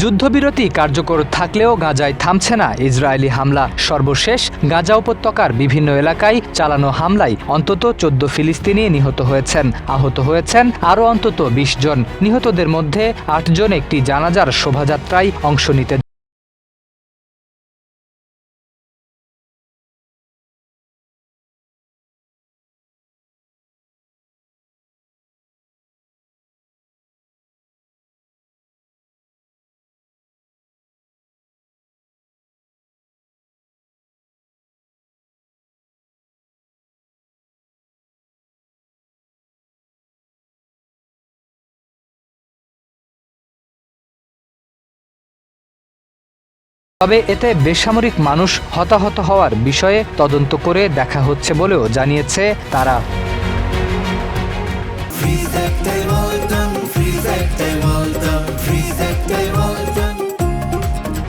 যুদ্ধবিরতি কার্যকর থাকলেও গাজায় থামছে না ইসরায়েলি হামলা। সর্বশেষ গাজা উপত্যকার বিভিন্ন এলাকায় চালানো হামলায় অন্তত ১৪ ফিলিস্তিনি নিহত হয়েছেন। আহত হয়েছেন আরও অন্তত ২০ জন। নিহতদের মধ্যে ৮ জন একটি জানাজার শোভাযাত্রায় অংশ নিতে তবে এতে বেসামরিক মানুষ হতাহত হওয়ার বিষয়ে তদন্ত করে দেখা হচ্ছে বলেও জানিয়েছে তারা।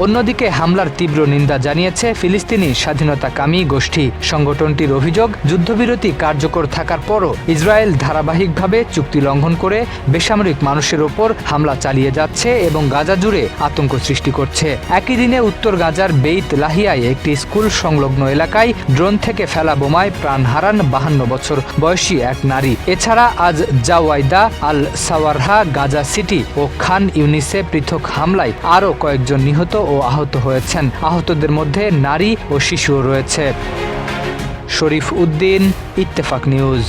অন্যদিকে হামলার তীব্র নিন্দা জানিয়েছে ফিলিস্তিনি স্বাধীনতাকামী গোষ্ঠী। সংগঠনটির অভিযোগ, যুদ্ধবিরতি কার্যকর থাকার পরও ইসরায়েল ধারাবাহিকভাবে চুক্তি লঙ্ঘন করে বেসামরিক মানুষের ওপর হামলা চালিয়ে যাচ্ছে এবং গাজা জুড়ে আতঙ্ক সৃষ্টি করছে। একই দিনে উত্তর গাজার বেইত লাহিয়ায় একটি স্কুল সংলগ্ন এলাকায় ড্রোন থেকে ফেলা বোমায় প্রাণ হারান ৫২ বছর বয়সী এক নারী। এছাড়া আজ জাওয়াইদা, আল সাওয়ারহা, গাজা সিটি ও খান ইউনিসে পৃথক হামলায় আরও কয়েকজন নিহত ও আহত হয়েছেন। আহতদের মধ্যে নারী ও শিশুও রয়েছে। শরীফ উদ্দিন, ইত্তেফাক নিউজ।